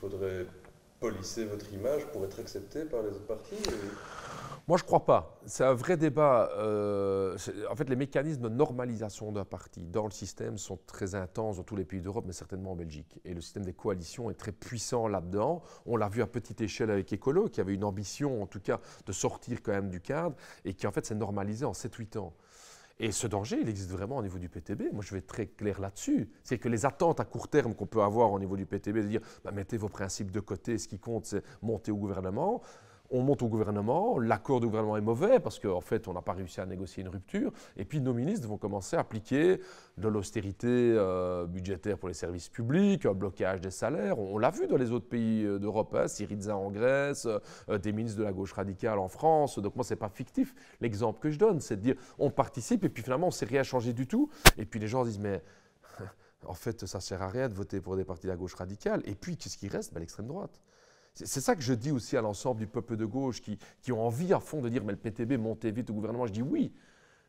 faudrait polisser votre image pour être accepté par les autres partis Moi, je ne crois pas. C'est un vrai débat. En fait, les mécanismes de normalisation d'un parti dans le système sont très intenses dans tous les pays d'Europe, mais certainement en Belgique. Et le système des coalitions est très puissant là-dedans. On l'a vu à petite échelle avec Écolo, qui avait une ambition, en tout cas, de sortir quand même du cadre, et qui, en fait, s'est normalisé en 7-8 ans. Et ce danger, il existe vraiment au niveau du PTB. Moi, je vais être très clair là-dessus. C'est que les attentes à court terme qu'on peut avoir au niveau du PTB, de dire bah, mettez vos principes de côté, ce qui compte, c'est monter au gouvernement. On monte au gouvernement, l'accord du gouvernement est mauvais parce qu'en fait, on n'a pas réussi à négocier une rupture. Et puis, nos ministres vont commencer à appliquer de l'austérité budgétaire pour les services publics, un blocage des salaires. On l'a vu dans les autres pays d'Europe, hein, Syriza en Grèce, des ministres de la gauche radicale en France. Donc, moi, ce n'est pas fictif. L'exemple que je donne, c'est de dire on participe et puis finalement, on ne s'est rien changé du tout. Et puis, les gens disent mais en fait, ça ne sert à rien de voter pour des partis de la gauche radicale. Et puis, qu'est-ce qui reste? L'extrême droite. C'est ça que je dis aussi à l'ensemble du peuple de gauche qui ont envie à fond de dire mais le PTB montez vite au gouvernement. Je dis oui,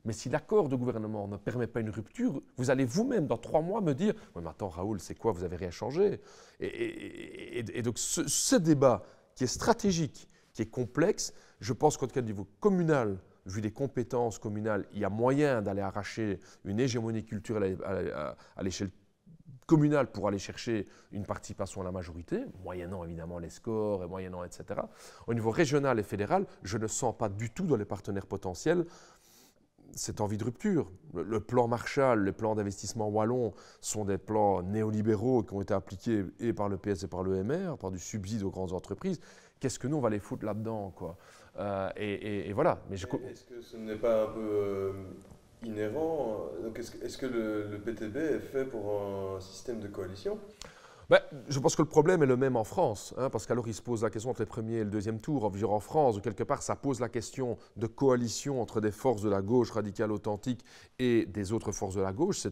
mais si l'accord de gouvernement ne permet pas une rupture, vous allez vous-même dans 3 mois me dire oui, mais attends Raoul, c'est quoi, vous n'avez rien changé. Et donc ce débat qui est stratégique, qui est complexe, je pense qu'en tout cas au niveau communal, vu les compétences communales, il y a moyen d'aller arracher une hégémonie culturelle à l'échelle communale pour aller chercher une participation à la majorité, moyennant évidemment les scores, et moyennant etc. Au niveau régional et fédéral, je ne sens pas du tout dans les partenaires potentiels cette envie de rupture. Le plan Marshall, les plans d'investissement wallon sont des plans néolibéraux qui ont été appliqués et par le PS et par l'EMR, par du subside aux grandes entreprises. Qu'est-ce que nous, on va les foutre là-dedans quoi. Et voilà. Mais est-ce que ce n'est pas un peu inhérent? Donc est-ce que le PTB est fait pour un système de coalition? Ben, je pense que le problème est le même en France, hein, parce qu'alors il se pose la question entre les premiers et le deuxième tour. En France, où quelque part, ça pose la question de coalition entre des forces de la gauche radicale authentique et des autres forces de la gauche.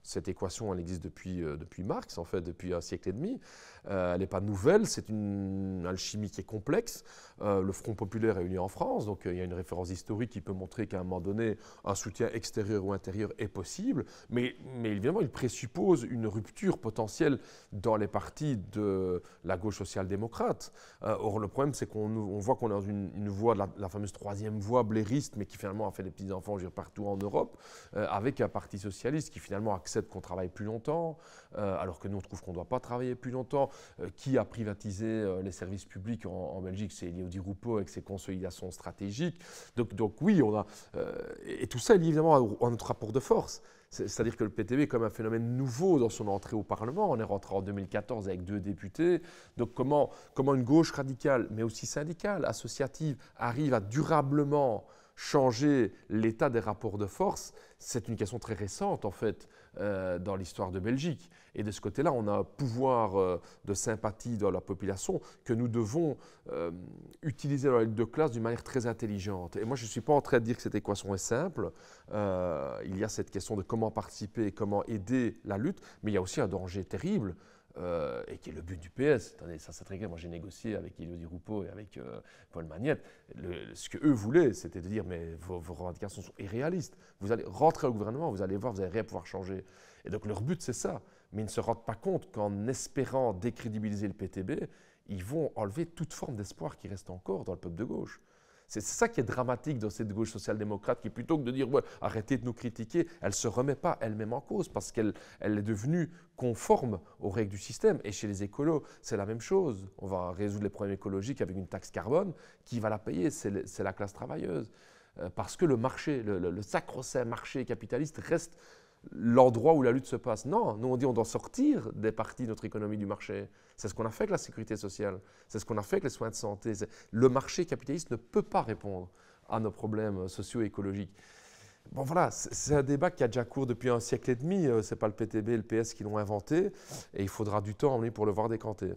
Cette équation, elle existe depuis Marx, en fait, depuis un siècle et demi. Elle n'est pas nouvelle, c'est une alchimie qui est complexe. Le Front populaire est uni en France, donc il y a une référence historique qui peut montrer qu'à un moment donné, un soutien extérieur ou intérieur est possible. Mais évidemment, il présuppose une rupture potentielle dans les partis de la gauche social-démocrate. Or, le problème, c'est qu'on voit qu'on est dans une voie, la fameuse troisième voie blairiste, mais qui finalement a fait des petits-enfants partout en Europe, avec un parti socialiste qui finalement accepte qu'on travaille plus longtemps, alors que nous, on trouve qu'on ne doit pas travailler plus longtemps. Qui a privatisé les services publics en Belgique? C'est Elio Di Rupo avec ses consolidations stratégiques. Donc oui, on a... et tout ça est lié évidemment à notre rapport de force. C'est-à-dire que le PTB est comme un phénomène nouveau dans son entrée au Parlement. On est rentré en 2014 avec 2 députés. Donc comment une gauche radicale, mais aussi syndicale, associative, arrive à durablement changer l'état des rapports de force, c'est une question très récente en fait dans l'histoire de Belgique. Et de ce côté-là, on a un pouvoir de sympathie dans la population que nous devons utiliser dans la lutte de classe d'une manière très intelligente. Et moi, je ne suis pas en train de dire que cette équation est simple. Il y a cette question de comment participer et comment aider la lutte, mais il y a aussi un danger terrible. Et qui est le but du PS. Attendez, ça c'est très clair. Moi j'ai négocié avec Elio Di Rupo et avec Paul Magnette. Ce qu'eux voulaient, c'était de dire mais vos revendications sont irréalistes. Vous allez rentrer au gouvernement, vous allez voir, vous n'allez rien pouvoir changer. Et donc leur but c'est ça. Mais ils ne se rendent pas compte qu'en espérant décrédibiliser le PTB, ils vont enlever toute forme d'espoir qui reste encore dans le peuple de gauche. C'est ça qui est dramatique dans cette gauche social-démocrate qui, plutôt que de dire ouais, arrêtez de nous critiquer, elle ne se remet pas elle-même en cause parce qu'elle est devenue conforme aux règles du système. Et chez les écolos, c'est la même chose. On va résoudre les problèmes écologiques avec une taxe carbone. Qui va la payer? C'est la classe travailleuse. Parce que le marché, le sacro-saint marché capitaliste reste l'endroit où la lutte se passe. Non, nous on dit on doit sortir des parties de notre économie du marché. C'est ce qu'on a fait avec la sécurité sociale, c'est ce qu'on a fait avec les soins de santé. Le marché capitaliste ne peut pas répondre à nos problèmes socio-écologiques. Bon voilà, c'est un débat qui a déjà cours depuis un siècle et demi. Ce n'est pas le PTB et le PS qui l'ont inventé et il faudra du temps pour le voir décanter.